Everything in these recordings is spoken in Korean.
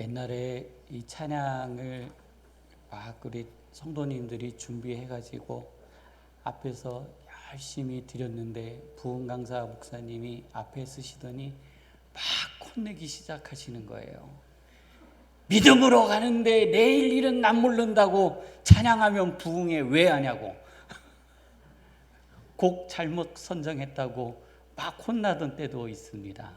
옛날에 이 찬양을 막 우리 성도님들이 준비해가지고 앞에서 열심히 드렸는데 부흥 강사 목사님이 앞에 쓰시더니 막 혼내기 시작하시는 거예요. 믿음으로 가는데 내일 일은 안 모른다고 찬양하면 부흥에 왜 하냐고, 곡 잘못 선정했다고 막 혼나던 때도 있습니다.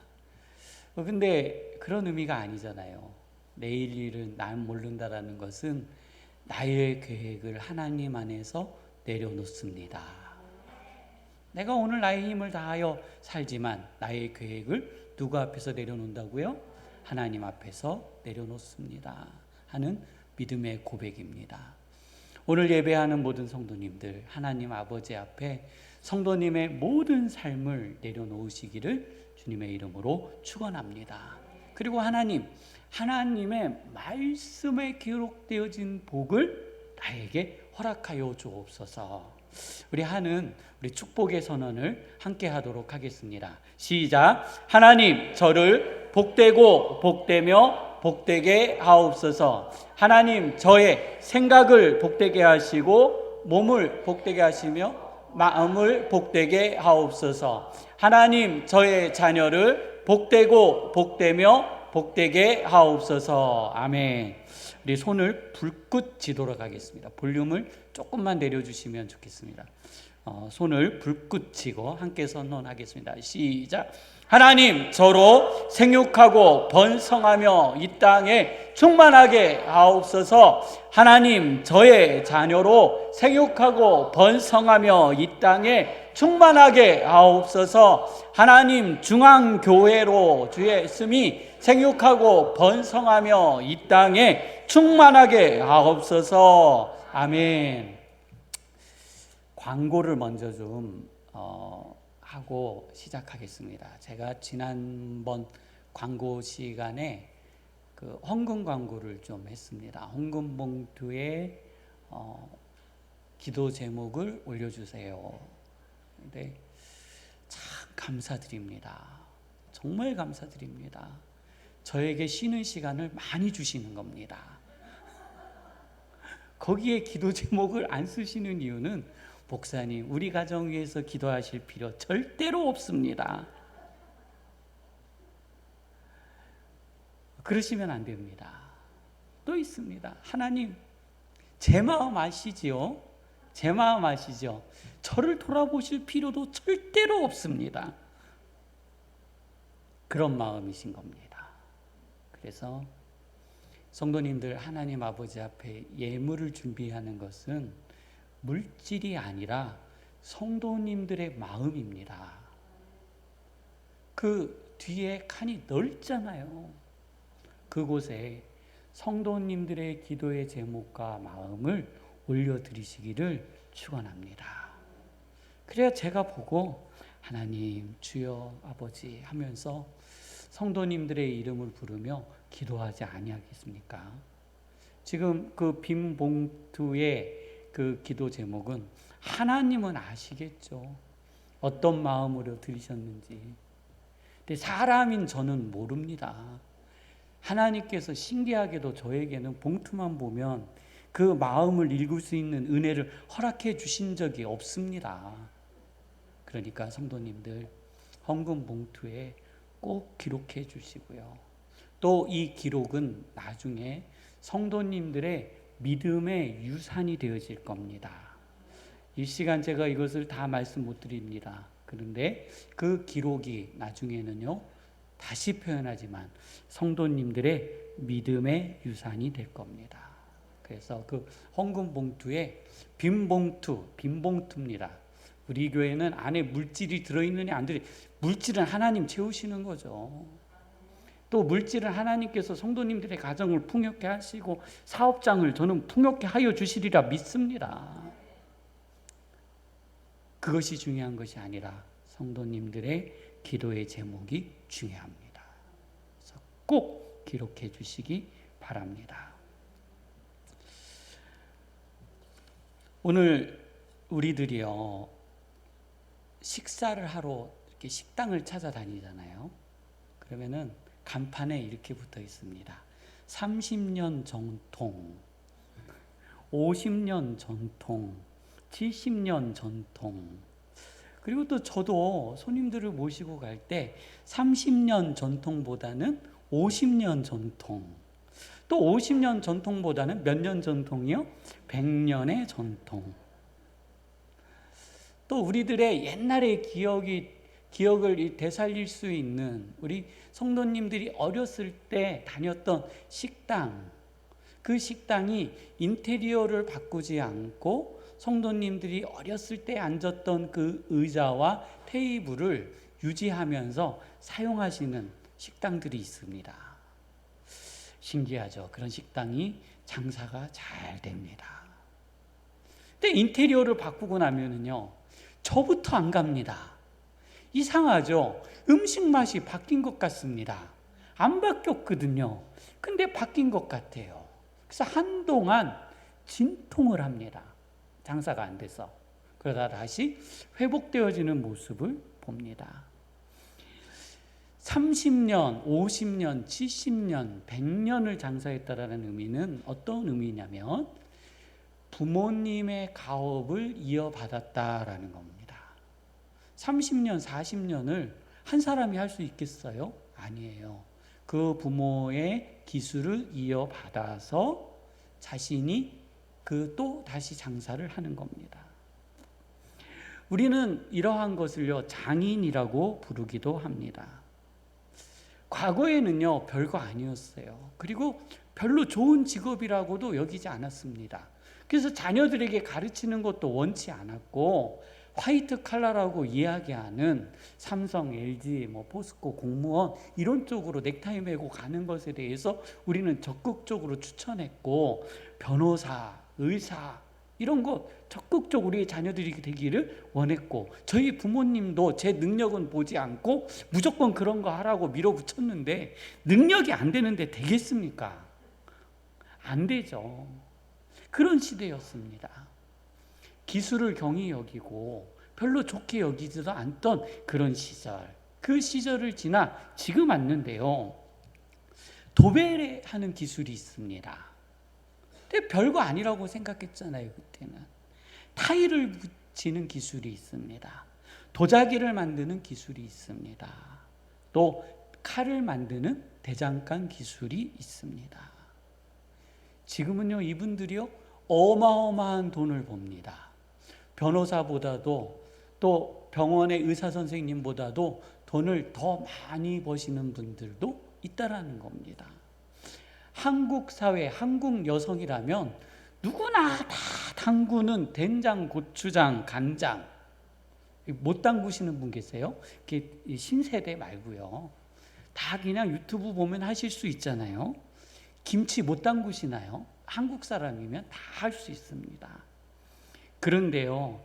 근데 그런 의미가 아니잖아요. 내일 일은 난 모른다라는 것은 나의 계획을 하나님 안에서 내려놓습니다. 내가 오늘 나의 힘을 다하여 살지만 나의 계획을 누구 앞에서 내려놓는다고요? 하나님 앞에서 내려놓습니다 하는 믿음의 고백입니다. 오늘 예배하는 모든 성도님들, 하나님 아버지 앞에 성도님의 모든 삶을 내려놓으시기를 주님의 이름으로 축원합니다. 그리고 하나님의 말씀에 기록되어진 복을 나에게 허락하여 주옵소서. 우리 축복의 선언을 함께 하도록 하겠습니다. 시작. 하나님 저를 복되고 복되며 복되게 하옵소서. 하나님 저의 생각을 복되게 하시고 몸을 복되게 하시며 마음을 복되게 하옵소서. 하나님 저의 자녀를 복되고 복되며 복되게 하옵소서. 아멘. 우리 손을 불꽃 지도록 하겠습니다. 볼륨을 조금만 내려주시면 좋겠습니다. 손을 불꽃 지고 함께 선언하겠습니다. 시작. 하나님 저로 생육하고 번성하며 이 땅에 충만하게 하옵소서. 하나님 저의 자녀로 생육하고 번성하며 이 땅에 충만하게 하옵소서. 하나님 중앙교회로 주의 있음이 생육하고 번성하며 이 땅에 충만하게 하옵소서. 아멘. 광고를 먼저 좀 하고 시작하겠습니다. 제가 지난번 광고 시간에 그 헌금 광고를 좀 했습니다. 헌금 봉투에 기도 제목을 올려주세요. 근데 참 감사드립니다. 정말 감사드립니다. 저에게 쉬는 시간을 많이 주시는 겁니다. 거기에 기도 제목을 안 쓰시는 이유는 목사님, 우리 가정 위해서 기도하실 필요 절대로 없습니다. 그러시면 안 됩니다. 또 있습니다. 하나님, 제 마음 아시지요? 제 마음 아시죠? 저를 돌아보실 필요도 절대로 없습니다. 그런 마음이신 겁니다. 그래서 성도님들, 하나님 아버지 앞에 예물을 준비하는 것은 물질이 아니라 성도님들의 마음입니다. 그 뒤에 칸이 넓잖아요. 그곳에 성도님들의 기도의 제목과 마음을 올려드리시기를 축원합니다. 그래야 제가 보고 하나님, 주여, 아버지 하면서 성도님들의 이름을 부르며 기도하지 아니하겠습니까? 지금 그 빈 봉투의 그 기도 제목은 하나님은 아시겠죠. 어떤 마음으로 드리셨는지. 근데 사람인 저는 모릅니다. 하나님께서 신기하게도 저에게는 봉투만 보면 그 마음을 읽을 수 있는 은혜를 허락해 주신 적이 없습니다. 그러니까 성도님들, 헌금 봉투에 꼭 기록해 주시고요. 또 이 기록은 나중에 성도님들의 믿음의 유산이 되어질 겁니다. 이 시간 제가 이것을 다 말씀 못 드립니다. 그런데 그 기록이 나중에는요, 다시 표현하지만 성도님들의 믿음의 유산이 될 겁니다. 그래서 그 헌금 봉투에 빈 봉투입니다. 우리 교회는 안에 물질이 들어있느냐 안 들어있느냐, 물질은 하나님 채우시는 거죠. 또 물질은 하나님께서 성도님들의 가정을 풍요케 하시고 사업장을 저는 풍요케 하여 주시리라 믿습니다. 그것이 중요한 것이 아니라 성도님들의 기도의 제목이 중요합니다. 그래서 꼭 기록해 주시기 바랍니다. 오늘 우리들이요, 식사를 하러 이렇게 식당을 찾아다니잖아요. 그러면은 간판에 이렇게 붙어 있습니다. 30년 전통, 50년 전통, 70년 전통. 그리고 또 저도 손님들을 모시고 갈 때 30년 전통보다는 50년 전통, 또 50년 전통보다는 몇 년 전통이요? 100년의 전통. 또 우리들의 옛날의 기억을 되살릴 수 있는 우리 성도님들이 어렸을 때 다녔던 식당, 그 식당이 인테리어를 바꾸지 않고 성도님들이 어렸을 때 앉았던 그 의자와 테이블을 유지하면서 사용하시는 식당들이 있습니다. 신기하죠? 그런 식당이 장사가 잘 됩니다. 근데 인테리어를 바꾸고 나면은요, 저부터 안 갑니다. 이상하죠? 음식 맛이 바뀐 것 같습니다. 안 바뀌었거든요. 근데 바뀐 것 같아요. 그래서 한동안 진통을 합니다. 장사가 안 돼서. 그러다 다시 회복되어지는 모습을 봅니다. 30년, 50년, 70년, 100년을 장사했다라는 의미는 어떤 의미냐면 부모님의 가업을 이어받았다라는 겁니다. 30년, 40년을 한 사람이 할 수 있겠어요? 아니에요. 그 부모의 기술을 이어받아서 자신이 또 다시 장사를 하는 겁니다. 우리는 이러한 것을요, 장인이라고 부르기도 합니다. 과거에는요, 별거 아니었어요. 그리고 별로 좋은 직업이라고도 여기지 않았습니다. 그래서 자녀들에게 가르치는 것도 원치 않았고, 화이트 칼라라고 이야기하는 삼성, LG, 포스코, 공무원 이런 쪽으로 넥타이 메고 가는 것에 대해서 우리는 적극적으로 추천했고, 변호사, 의사 이런 거 적극적으로 우리 자녀들이 되기를 원했고, 저희 부모님도 제 능력은 보지 않고 무조건 그런 거 하라고 밀어붙였는데 능력이 안 되는데 되겠습니까? 안 되죠. 그런 시대였습니다. 기술을 경히 여기고 별로 좋게 여기지도 않던 그런 시절, 그 시절을 지나 지금 왔는데요, 도배하는 기술이 있습니다. 근데 별거 아니라고 생각했잖아요. 그때는 타일을 붙이는 기술이 있습니다. 도자기를 만드는 기술이 있습니다. 또 칼을 만드는 대장간 기술이 있습니다. 지금은요, 이분들이요 어마어마한 돈을 법니다. 변호사보다도 또 병원의 의사 선생님보다도 돈을 더 많이 버시는 분들도 있다라는 겁니다. 한국 사회, 한국 여성이라면 누구나 다 담그는 된장, 고추장, 간장. 못 담그시는 분 계세요? 신세대 말고요. 다 그냥 유튜브 보면 하실 수 있잖아요. 김치 못 담그시나요? 한국 사람이면 다 할 수 있습니다. 그런데요,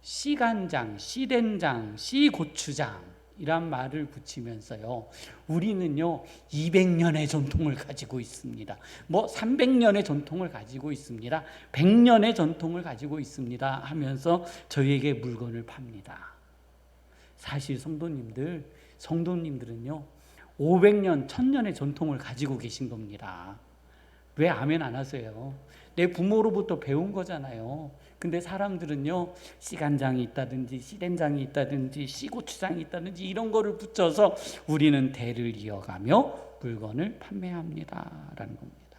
씨간장, 씨된장, 씨고추장 이란 말을 붙이면서요, 우리는요 200년의 전통을 가지고 있습니다. 300년의 전통을 가지고 있습니다. 100년의 전통을 가지고 있습니다 하면서 저희에게 물건을 팝니다. 사실 성도님들은요 500년, 1000년의 전통을 가지고 계신 겁니다. 왜 아멘 안 하세요? 내 부모로부터 배운 거잖아요. 근데 사람들은요, 씨간장이 있다든지 씨된장이 있다든지 씨고추장이 있다든지 이런 거를 붙여서 우리는 대를 이어가며 물건을 판매합니다 라는 겁니다.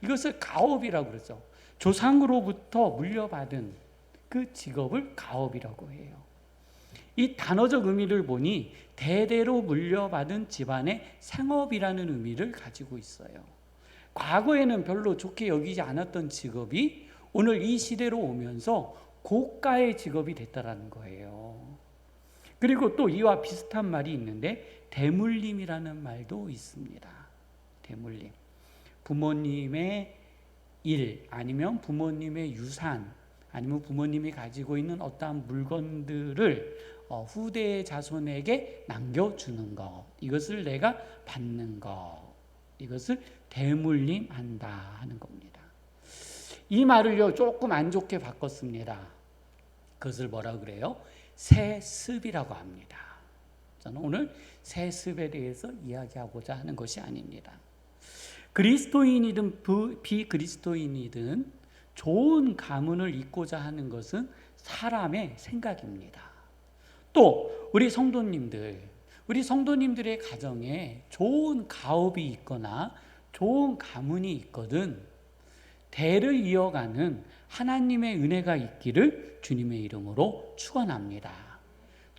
이것을 가업이라고 그러죠. 조상으로부터 물려받은 그 직업을 가업이라고 해요. 이 단어적 의미를 보니 대대로 물려받은 집안의 생업이라는 의미를 가지고 있어요. 과거에는 별로 좋게 여기지 않았던 직업이 오늘 이 시대로 오면서 고가의 직업이 됐다라는 거예요. 그리고 또 이와 비슷한 말이 있는데 대물림이라는 말도 있습니다. 대물림. 부모님의 일 아니면 부모님의 유산 아니면 부모님이 가지고 있는 어떠한 물건들을 후대 자손에게 남겨주는 것, 이것을 내가 받는 것, 이것을 대물림한다 하는 겁니다. 이 말을요 조금 안 좋게 바꿨습니다. 그것을 뭐라 그래요? 세습이라고 합니다. 저는 오늘 세습에 대해서 이야기하고자 하는 것이 아닙니다. 그리스도인이든 비그리스도인이든 좋은 가문을 잇고자 하는 것은 사람의 생각입니다. 또 우리 성도님들의 가정에 좋은 가업이 있거나 좋은 가문이 있거든 대를 이어가는 하나님의 은혜가 있기를 주님의 이름으로 축원합니다.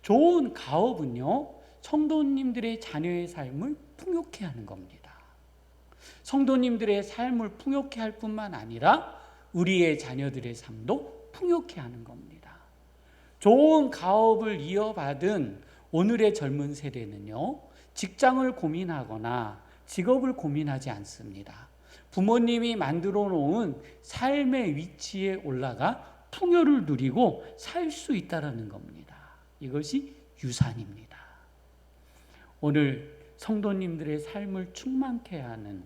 좋은 가업은요, 성도님들의 자녀의 삶을 풍요케 하는 겁니다. 성도님들의 삶을 풍요케 할 뿐만 아니라 우리의 자녀들의 삶도 풍요케 하는 겁니다. 좋은 가업을 이어받은 오늘의 젊은 세대는요, 직장을 고민하거나 직업을 고민하지 않습니다. 부모님이 만들어 놓은 삶의 위치에 올라가 풍요를 누리고 살 수 있다는 겁니다. 이것이 유산입니다. 오늘 성도님들의 삶을 충만케 하는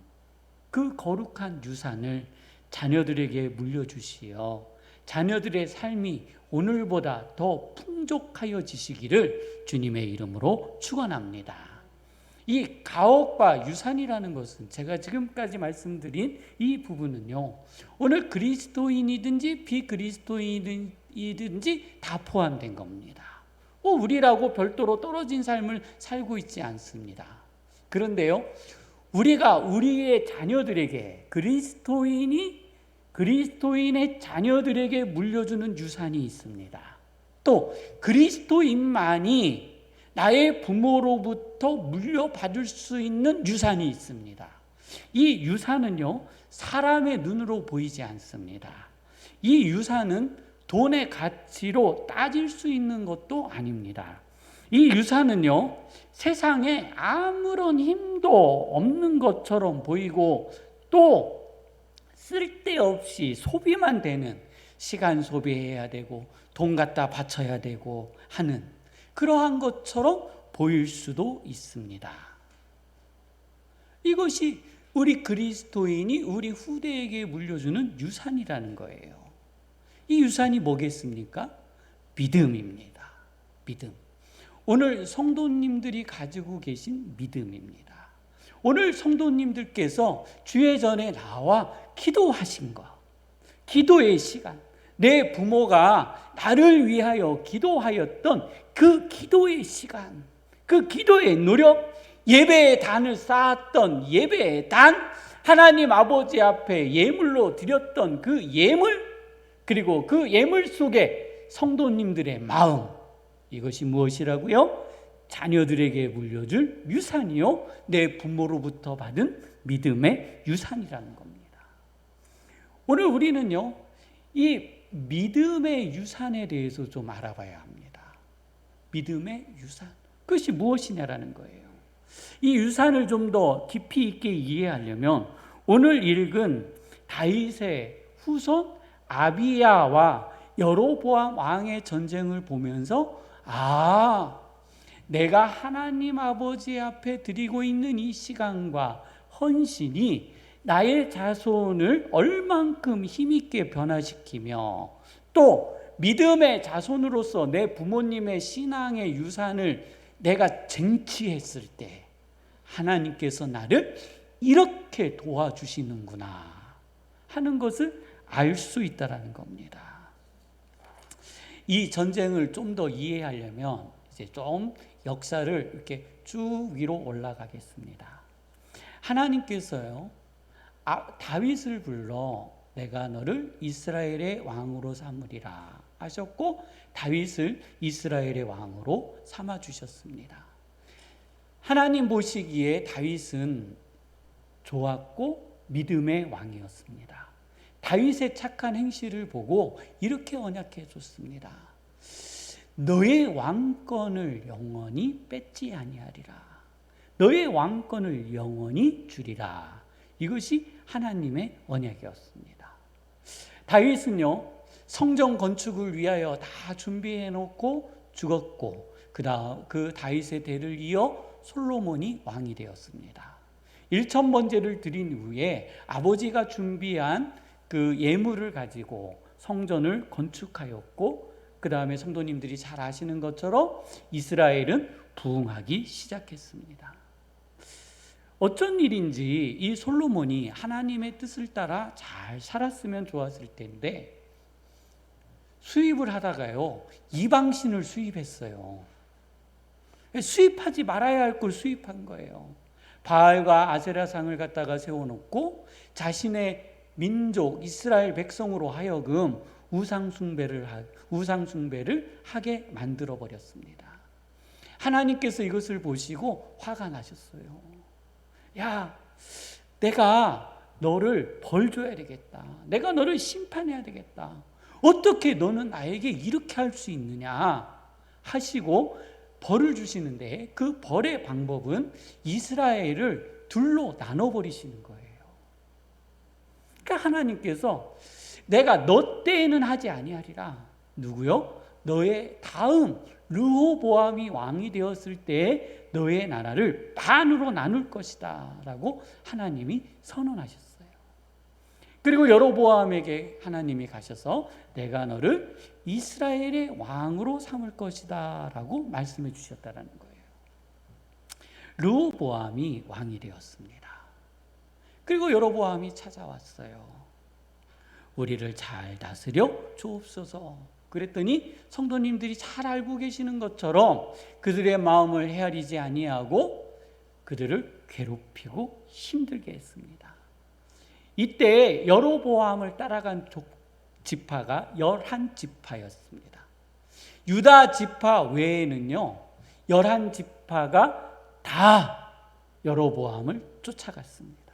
그 거룩한 유산을 자녀들에게 물려주시어 자녀들의 삶이 오늘보다 더 풍족하여지시기를 주님의 이름으로 축원합니다. 이 가업과 유산이라는 것은 제가 지금까지 말씀드린 이 부분은요, 오늘 그리스도인이든지 비그리스도인이든지 다 포함된 겁니다. 우리라고 별도로 떨어진 삶을 살고 있지 않습니다. 그런데요, 우리가 우리의 자녀들에게 그리스도인의 자녀들에게 물려주는 유산이 있습니다. 또 그리스도인만이 나의 부모로부터 물려받을 수 있는 유산이 있습니다. 이 유산은요, 사람의 눈으로 보이지 않습니다. 이 유산은 돈의 가치로 따질 수 있는 것도 아닙니다. 이 유산은요, 세상에 아무런 힘도 없는 것처럼 보이고 또 쓸데없이 소비만 되는, 시간 소비해야 되고 돈 갖다 바쳐야 되고 하는 그러한 것처럼 보일 수도 있습니다. 이것이 우리 그리스도인이 우리 후대에게 물려주는 유산이라는 거예요. 이 유산이 뭐겠습니까? 믿음입니다. 믿음. 오늘 성도님들이 가지고 계신 믿음입니다. 오늘 성도님들께서 주의 전에 나와 기도하신 것, 기도의 시간, 내 부모가 나를 위하여 기도하였던 그 기도의 시간, 그 기도의 노력, 예배의 단을 쌓았던 예배의 단, 하나님 아버지 앞에 예물로 드렸던 그 예물, 그리고 그 예물 속에 성도님들의 마음, 이것이 무엇이라고요? 자녀들에게 물려줄 유산이요, 내 부모로부터 받은 믿음의 유산이라는 겁니다. 오늘 우리는요, 이 믿음의 유산에 대해서 좀 알아봐야 합니다. 믿음의 유산, 그것이 무엇이냐라는 거예요. 이 유산을 좀 더 깊이 있게 이해하려면 오늘 읽은 다윗의 후손 아비야와 여로보암 왕의 전쟁을 보면서 내가 하나님 아버지 앞에 드리고 있는 이 시간과 헌신이 나의 자손을 얼만큼 힘있게 변화시키며 또 믿음의 자손으로서 내 부모님의 신앙의 유산을 내가 쟁취했을 때 하나님께서 나를 이렇게 도와주시는구나 하는 것을 알 수 있다는 겁니다. 이 전쟁을 좀 더 이해하려면 이제 좀 역사를 이렇게 쭉 위로 올라가겠습니다. 하나님께서요, 다윗을 불러 내가 너를 이스라엘의 왕으로 삼으리라 하셨고 다윗을 이스라엘의 왕으로 삼아 주셨습니다. 하나님 보시기에 다윗은 좋았고 믿음의 왕이었습니다. 다윗의 착한 행실을 보고 이렇게 언약해 줬습니다. 너의 왕권을 영원히 뺏지 아니하리라. 너의 왕권을 영원히 주리라. 이것이 하나님의 언약이었습니다. 다윗은요, 성전 건축을 위하여 다 준비해 놓고 죽었고 그 다윗의 대를 이어 솔로몬이 왕이 되었습니다. 1,000번제를 드린 후에 아버지가 준비한 그 예물을 가지고 성전을 건축하였고 그 다음에 성도님들이 잘 아시는 것처럼 이스라엘은 부흥하기 시작했습니다. 어쩐 일인지 이 솔로몬이 하나님의 뜻을 따라 잘 살았으면 좋았을 텐데 수입을 하다가요 이방신을 수입했어요. 수입하지 말아야 할 걸 수입한 거예요. 바알과 아세라상을 갖다가 세워놓고 자신의 민족 이스라엘 백성으로 하여금 우상 숭배를 하게 만들어 버렸습니다. 하나님께서 이것을 보시고 화가 나셨어요. 야, 내가 너를 벌 줘야 되겠다. 내가 너를 심판해야 되겠다. 어떻게 너는 나에게 이렇게 할 수 있느냐 하시고 벌을 주시는데 그 벌의 방법은 이스라엘을 둘로 나눠버리시는 거예요. 그러니까 하나님께서 내가 너 때에는 하지 아니하리라. 누구요? 너의 다음 르호보암이 왕이 되었을 때에 너의 나라를 반으로 나눌 것이다 라고 하나님이 선언하셨어요. 그리고 여로보암에게 하나님이 가셔서 내가 너를 이스라엘의 왕으로 삼을 것이다 라고 말씀해 주셨다는 거예요. 르호보암이 왕이 되었습니다. 그리고 여로보암이 찾아왔어요. 우리를 잘 다스려 주옵소서. 그랬더니 성도님들이 잘 알고 계시는 것처럼 그들의 마음을 헤아리지 아니하고 그들을 괴롭히고 힘들게 했습니다. 이때 여로보암을 따라간 지파가 11지파였습니다. 유다 지파 외에는요 11지파가 다 여로보암을 쫓아갔습니다.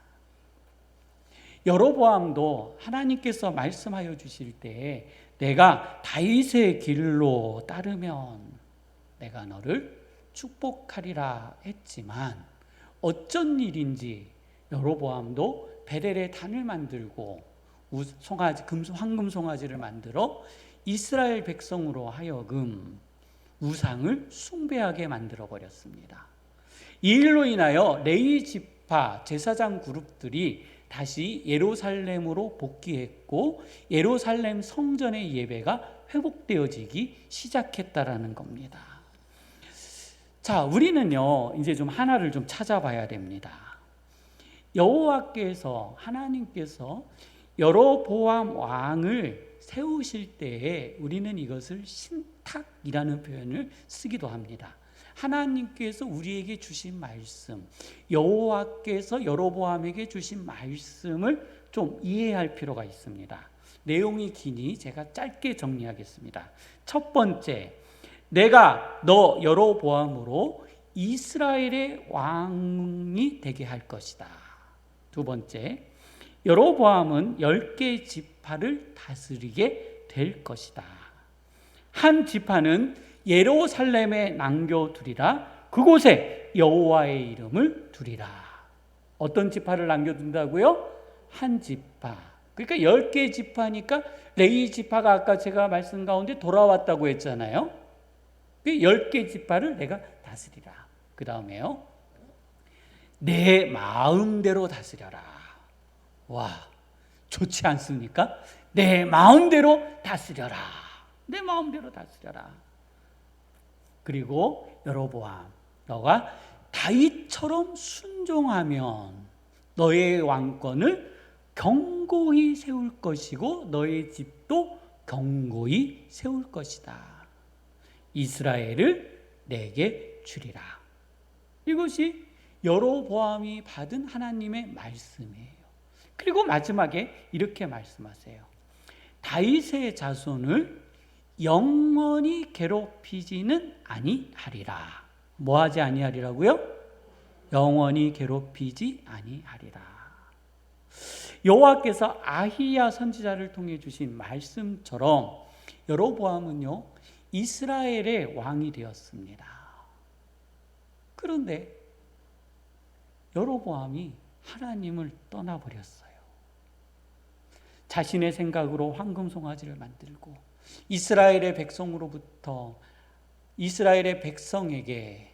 여로보암도 하나님께서 말씀하여 주실 때 내가 다윗의 길로 따르면 내가 너를 축복하리라 했지만 어쩐 일인지 여로보암도 베델에 단을 만들고 황금 송아지를 만들어 이스라엘 백성으로 하여금 우상을 숭배하게 만들어 버렸습니다. 이 일로 인하여 레위 지파 제사장 그룹들이 다시 예루살렘으로 복귀했고 예루살렘 성전의 예배가 회복되어지기 시작했다라는 겁니다. 자, 우리는요 이제 좀 하나를 좀 찾아봐야 됩니다. 여호와께서 하나님께서 여로보암 왕을 세우실 때에 우리는 이것을 신탁이라는 표현을 쓰기도 합니다. 하나님께서 우리에게 주신 말씀, 여호와께서 여로보암에게 주신 말씀을 좀 이해할 필요가 있습니다. 내용이 기니 제가 짧게 정리하겠습니다. 첫 번째, 내가 너 여로보암으로 이스라엘의 왕이 되게 할 것이다. 두 번째, 여로보암은 10개 지파를 다스리게 될 것이다. 한 지파는 예루살렘에 남겨두리라. 그곳에 여호와의 이름을 두리라. 어떤 지파를 남겨둔다고요? 한 지파. 그러니까 10개 지파니까 레위 지파가 아까 제가 말씀 가운데 돌아왔다고 했잖아요. 10개 지파를 내가 다스리라. 그 다음에요, 내 마음대로 다스려라. 와, 좋지 않습니까? 내 마음대로 다스려라. 내 마음대로 다스려라. 그리고 여로보암, 너가 다윗처럼 순종하면 너의 왕권을 견고히 세울 것이고 너의 집도 견고히 세울 것이다. 이스라엘을 내게 주리라. 이것이 여로보암이 받은 하나님의 말씀이에요. 그리고 마지막에 이렇게 말씀하세요. 다윗의 자손을 영원히 괴롭히지는 아니하리라. 뭐하지 아니하리라고요? 영원히 괴롭히지 아니하리라. 여호와께서 아히야 선지자를 통해 주신 말씀처럼 여로보암은요 이스라엘의 왕이 되었습니다. 그런데 여로보암이 하나님을 떠나버렸어요. 자신의 생각으로 황금 송아지를 만들고 이스라엘의 백성으로부터 이스라엘의 백성에게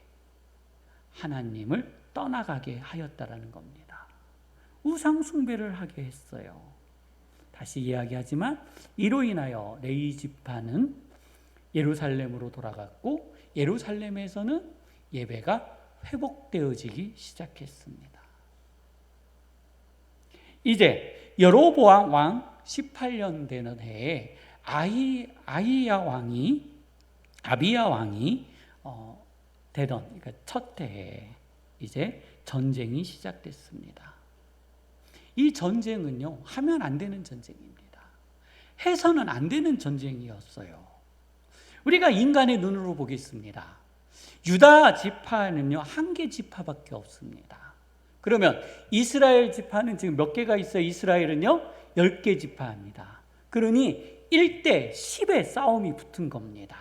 하나님을 떠나가게 하였다라는 겁니다. 우상 숭배를 하게 했어요. 다시 이야기하지만 이로 인하여 레위 지파는 예루살렘으로 돌아갔고 예루살렘에서는 예배가 회복되어지기 시작했습니다. 이제 여로보암 왕 18년 되는 해에 아비야 왕이 되던, 그러니까 첫 해에 이제 전쟁이 시작됐습니다. 이 전쟁은요, 하면 안 되는 전쟁입니다. 해서는 안 되는 전쟁이었어요. 우리가 인간의 눈으로 보겠습니다. 유다 지파는요, 한 개 지파밖에 없습니다. 그러면 이스라엘 지파는 지금 몇 개가 있어요? 이스라엘은요, 10개 지파입니다. 그러니 1대 10의 싸움이 붙은 겁니다.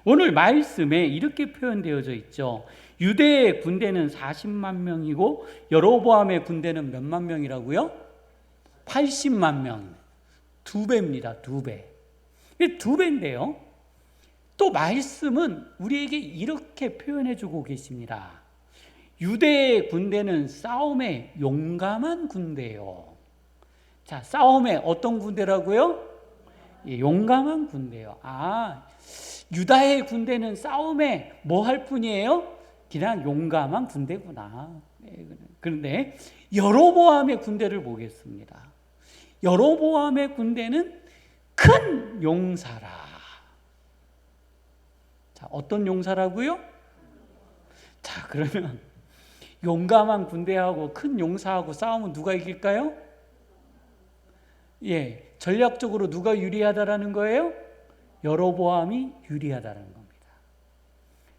오늘 말씀에 이렇게 표현되어져 있죠. 유대의 군대는 40만 명이고 여로보암의 군대는 몇만 명이라고요? 80만 명. 2배입니다. 2배. 이게 2배인데요. 또 말씀은 우리에게 이렇게 표현해 주고 계십니다. 유대의 군대는 싸움에 용감한 군대예요. 자, 싸움에 어떤 군대라고요? 용감한 군대예요. 유다의 군대는 싸움에 뭐 할 뿐이에요? 그냥 용감한 군대구나. 그런데 여로보암의 군대를 보겠습니다. 여로보암의 군대는 큰 용사라. 자, 어떤 용사라고요? 자, 그러면 용감한 군대하고 큰 용사하고 싸우면 누가 이길까요? 예, 전략적으로 누가 유리하다라는 거예요? 여로보암이 유리하다는 겁니다.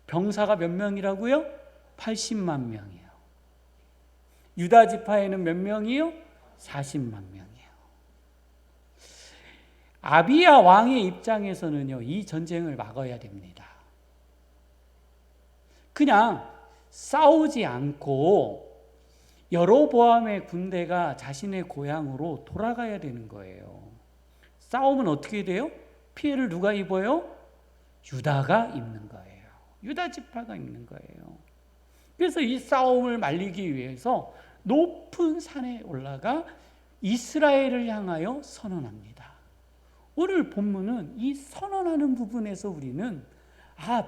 병사가 몇 명이라고요? 80만 명이에요. 유다 지파에는 몇 명이요? 40만 명이에요. 아비야 왕의 입장에서는요, 이 전쟁을 막아야 됩니다. 그냥 싸우지 않고 여로보암의 군대가 자신의 고향으로 돌아가야 되는 거예요. 싸우면 어떻게 돼요? 피해를 누가 입어요? 유다가 입는 거예요. 유다 지파가 입는 거예요. 그래서 이 싸움을 말리기 위해서 높은 산에 올라가 이스라엘을 향하여 선언합니다. 오늘 본문은 이 선언하는 부분에서 우리는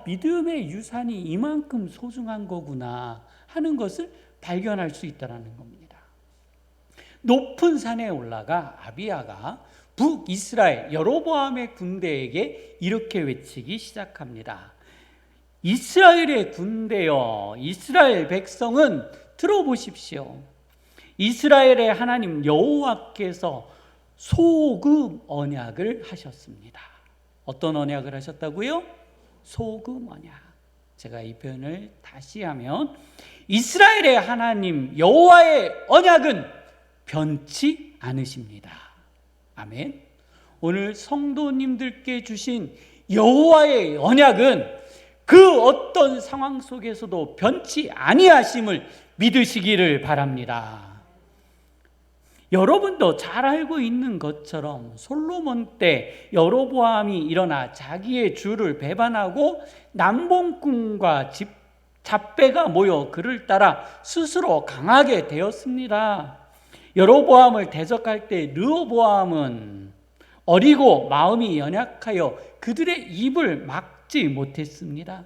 믿음의 유산이 이만큼 소중한 거구나 하는 것을 발견할 수 있다는 겁니다. 높은 산에 올라가 아비야가 북이스라엘 여로보암의 군대에게 이렇게 외치기 시작합니다. 이스라엘의 군대여, 이스라엘 백성은 들어보십시오. 이스라엘의 하나님 여호와께서 소금 언약을 하셨습니다. 어떤 언약을 하셨다고요? 소금 언약. 제가 이 표현을 다시 하면 이스라엘의 하나님 여호와의 언약은 변치 않으십니다. 아멘. 오늘 성도님들께 주신 여호와의 언약은 그 어떤 상황 속에서도 변치 아니하심을 믿으시기를 바랍니다. 여러분도 잘 알고 있는 것처럼 솔로몬 때 여로보암이 일어나 자기의 주를 배반하고 남봉꾼과 잡배가 모여 그를 따라 스스로 강하게 되었습니다. 여로보암을 대적할 때 르호보암은 어리고 마음이 연약하여 그들의 입을 막지 못했습니다.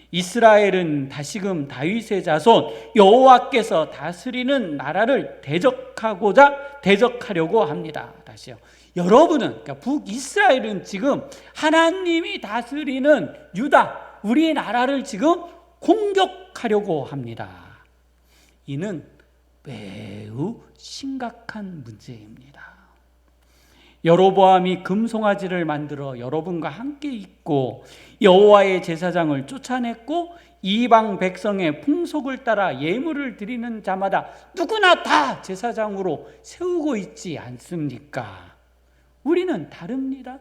이스라엘은 다시금 다윗의 자손 여호와께서 다스리는 나라를 대적하려고 합니다. 다시요. 여러분은, 그러니까 북이스라엘은 지금 하나님이 다스리는 유다, 우리 나라를 지금 공격하려고 합니다. 이는 매우 심각한 문제입니다. 여로보암이 금송아지를 만들어 여러분과 함께 있고 여호와의 제사장을 쫓아냈고 이방 백성의 풍속을 따라 예물을 드리는 자마다 누구나 다 제사장으로 세우고 있지 않습니까? 우리는 다릅니다.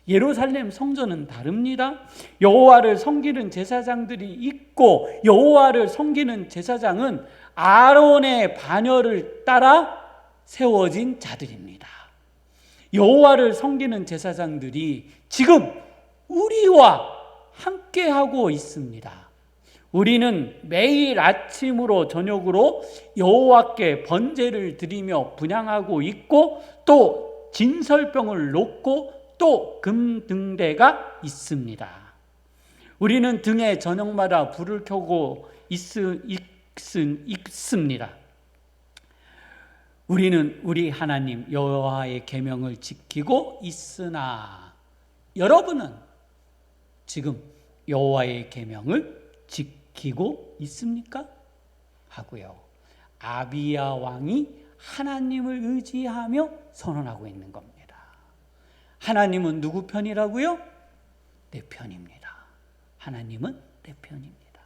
예루살렘 성전은 다릅니다. 여호와를 섬기는 제사장들이 있고 여호와를 섬기는 제사장은 아론의 반열을 따라 세워진 자들입니다. 여호와를 섬기는 제사장들이 지금 우리와 함께하고 있습니다. 우리는 매일 아침으로 저녁으로 여호와께 번제를 드리며 분향하고 있고 또 진설병을 놓고 또 금등대가 있습니다. 우리는 등에 저녁마다 불을 켜고 있습니다. 우리는 우리 하나님 여호와의 계명을 지키고 있으나 여러분은 지금 여호와의 계명을 지키고 있습니까? 하고요. 아비야 왕이 하나님을 의지하며 선언하고 있는 겁니다. 하나님은 누구 편이라고요? 내 편입니다. 하나님은 내 편입니다.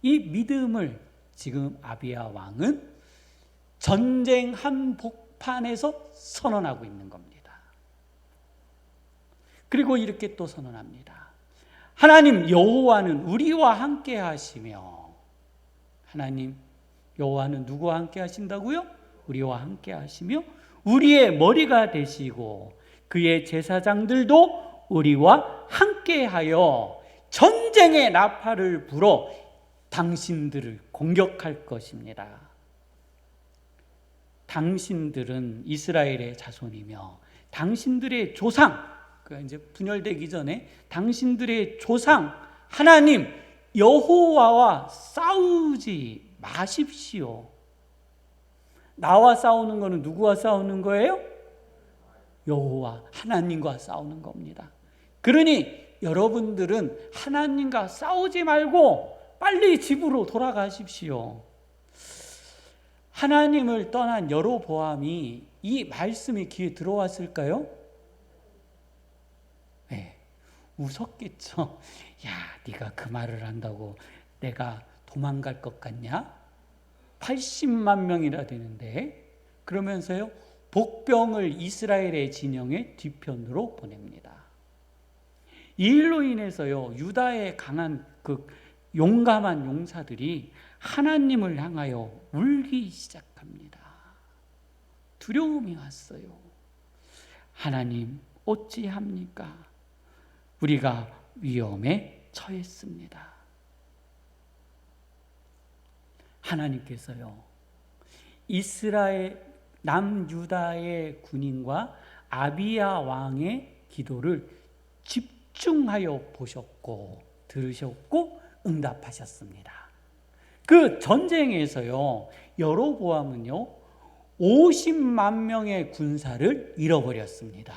이 믿음을 지금 아비야 왕은 전쟁 한복판에서 선언하고 있는 겁니다. 그리고 이렇게 또 선언합니다. 하나님 여호와는 우리와 함께 하시며, 하나님 여호와는 누구와 함께 하신다고요? 우리와 함께 하시며 우리의 머리가 되시고 그의 제사장들도 우리와 함께하여 전쟁의 나팔을 불어 당신들을 공격할 것입니다. 당신들은 이스라엘의 자손이며 당신들의 조상, 이제 분열되기 전에 당신들의 조상 하나님 여호와와 싸우지 마십시오. 나와 싸우는 거는 누구와 싸우는 거예요? 여호와 하나님과 싸우는 겁니다. 그러니 여러분들은 하나님과 싸우지 말고 빨리 집으로 돌아가십시오. 하나님을 떠난 여로보암이 이 말씀이 귀에 들어왔을까요? 네, 웃었겠죠. 야, 네가 그 말을 한다고 내가 도망갈 것 같냐? 80만 명이나 되는데. 그러면서요, 복병을 이스라엘의 진영의 뒤편으로 보냅니다. 이 일로 인해서요, 유다의 강한 그 용감한 용사들이 하나님을 향하여 울기 시작합니다. 두려움이 왔어요. 하나님 어찌합니까? 우리가 위험에 처했습니다. 하나님께서요, 이스라엘 남유다의 군인과 아비야 왕의 기도를 집중하여 보셨고 들으셨고 응답하셨습니다. 그 전쟁에서요, 여로보암은요 50만 명의 군사를 잃어버렸습니다.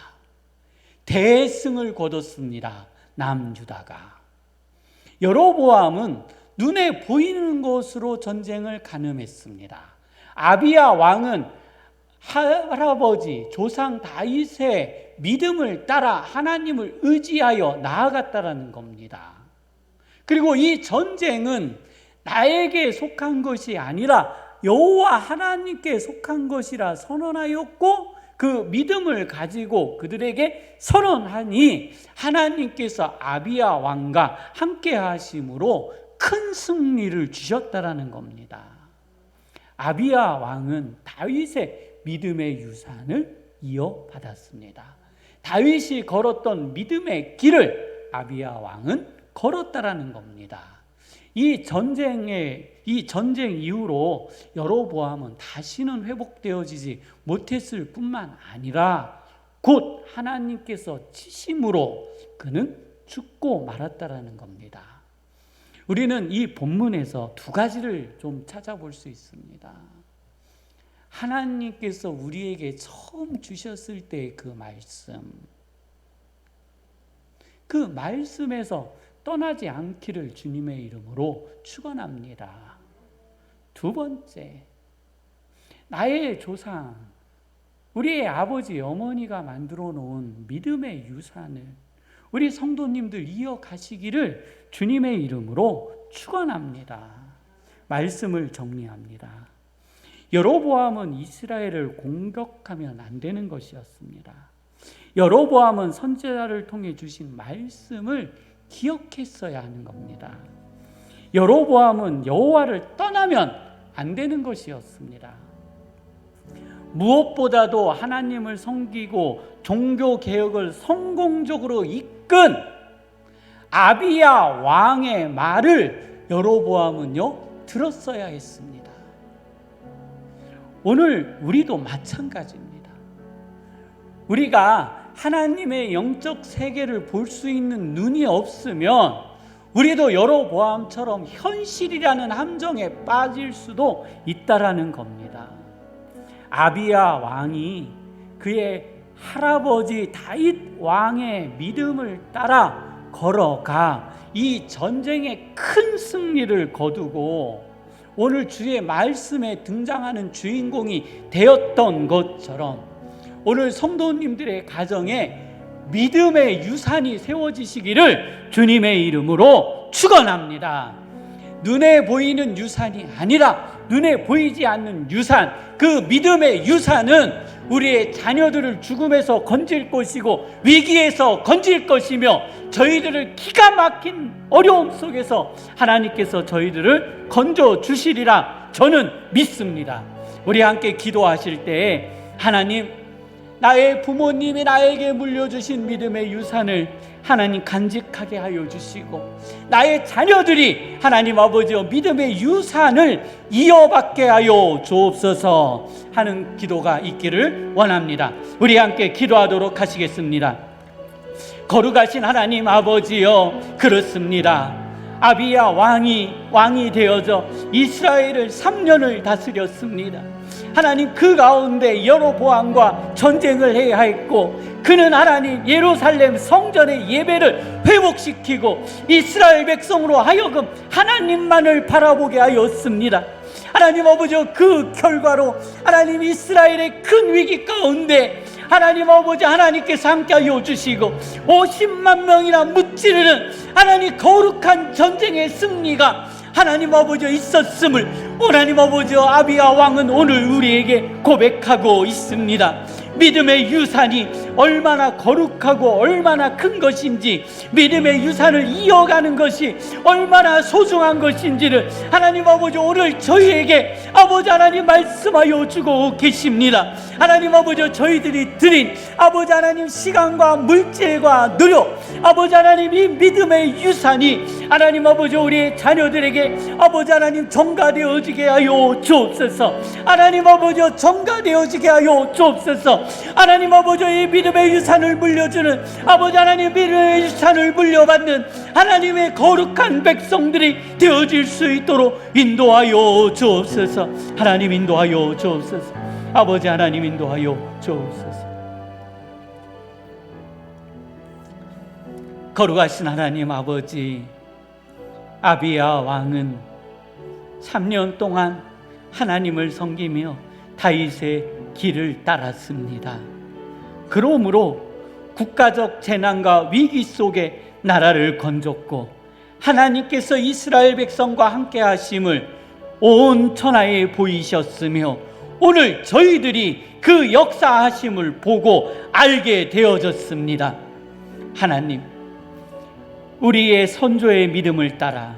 대승을 거뒀습니다. 남유다가. 여로보암은 눈에 보이는 것으로 전쟁을 가늠했습니다. 아비야 왕은 할아버지 조상 다윗의 믿음을 따라 하나님을 의지하여 나아갔다라는 겁니다. 그리고 이 전쟁은 나에게 속한 것이 아니라 여호와 하나님께 속한 것이라 선언하였고, 그 믿음을 가지고 그들에게 선언하니 하나님께서 아비야 왕과 함께 하심으로 큰 승리를 주셨다라는 겁니다. 아비야 왕은 다윗의 믿음의 유산을 이어받았습니다. 다윗이 걸었던 믿음의 길을 아비야 왕은 걸었다라는 겁니다. 이 전쟁 이후로 여로보암은 다시는 회복되어지지 못했을 뿐만 아니라 곧 하나님께서 치심으로 그는 죽고 말았다라는 겁니다. 우리는 이 본문에서 두 가지를 좀 찾아볼 수 있습니다. 하나님께서 우리에게 처음 주셨을 때 그 말씀에서 떠나지 않기를 주님의 이름으로 축원합니다. 두 번째, 나의 조상, 우리의 아버지, 어머니가 만들어 놓은 믿음의 유산을 우리 성도님들 이어가시기를 주님의 이름으로 축원합니다. 말씀을 정리합니다. 여로보암은 이스라엘을 공격하면 안 되는 것이었습니다. 여로보암은 선지자를 통해 주신 말씀을 기억했어야 하는 겁니다. 여로보암은 여호와를 떠나면 안 되는 것이었습니다. 무엇보다도 하나님을 섬기고 종교 개혁을 성공적으로 이끈 아비야 왕의 말을 여로보암은요 들었어야 했습니다. 오늘 우리도 마찬가지입니다. 우리가 하나님의 영적 세계를 볼 수 있는 눈이 없으면 우리도 여로보암처럼 현실이라는 함정에 빠질 수도 있다라는 겁니다. 아비야 왕이 그의 할아버지 다윗 왕의 믿음을 따라 걸어가 이 전쟁의 큰 승리를 거두고 오늘 주의 말씀에 등장하는 주인공이 되었던 것처럼 오늘 성도님들의 가정에 믿음의 유산이 세워지시기를 주님의 이름으로 축원합니다. 눈에 보이는 유산이 아니라 눈에 보이지 않는 유산, 그 믿음의 유산은 우리의 자녀들을 죽음에서 건질 것이고 위기에서 건질 것이며 저희들을 기가 막힌 어려움 속에서 하나님께서 저희들을 건져 주시리라 저는 믿습니다. 우리 함께 기도하실 때에 하나님, 나의 부모님이 나에게 물려주신 믿음의 유산을 하나님 간직하게 하여 주시고 나의 자녀들이 하나님 아버지여 믿음의 유산을 이어받게 하여 주옵소서 하는 기도가 있기를 원합니다. 우리 함께 기도하도록 하시겠습니다. 거룩하신 하나님 아버지여, 그렇습니다. 아비야 왕이 되어져 이스라엘을 3년을 다스렸습니다. 하나님, 그 가운데 여로보암과 전쟁을 해야 했고 그는 하나님 예루살렘 성전의 예배를 회복시키고 이스라엘 백성으로 하여금 하나님만을 바라보게 하였습니다. 하나님 아버지, 그 결과로 하나님 이스라엘의 큰 위기 가운데 하나님 아버지 하나님께서 함께하여 주시고 50만 명이나 무찌르는 하나님 거룩한 전쟁의 승리가 하나님 아버지 있었음을 하나님 아버지 아비야 왕은 오늘 우리에게 고백하고 있습니다. 믿음의 유산이 얼마나 거룩하고 얼마나 큰 것인지, 믿음의 유산을 이어가는 것이 얼마나 소중한 것인지를 하나님 아버지 오늘 저희에게 아버지 하나님 말씀하여 주고 계십니다. 하나님 아버지, 저희들이 드린 아버지 하나님 시간과 물질과 노력, 아버지 하나님 이 믿음의 유산이 하나님 아버지 우리의 자녀들에게 아버지 하나님 전가되어지게 하여 주옵소서. 하나님 아버지 전가되어지게 하여 주옵소서. 하나님 아버지 이 믿음의 유산을 물려주는 아버지 하나님 믿음의 유산을 물려받는 하나님의 거룩한 백성들이 되어질 수 있도록 인도하여 주옵소서. 하나님 인도하여 주옵소서. 아버지 하나님 인도하여 주옵소서. 거룩하신 하나님 아버지, 아비야 왕은 3년 동안 하나님을 섬기며 다윗의 길을 따랐습니다. 그러므로 국가적 재난과 위기 속에 나라를 건졌고 하나님께서 이스라엘 백성과 함께 하심을 온 천하에 보이셨으며 오늘 저희들이 그 역사하심을 보고 알게 되어졌습니다. 하나님, 우리의 선조의 믿음을 따라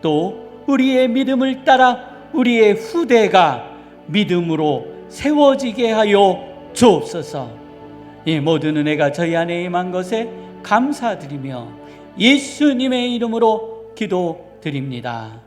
또 우리의 믿음을 따라 우리의 후대가 믿음으로 세워지게 하여 주옵소서. 이 모든 은혜가 저희 안에 임한 것에 감사드리며 예수님의 이름으로 기도드립니다.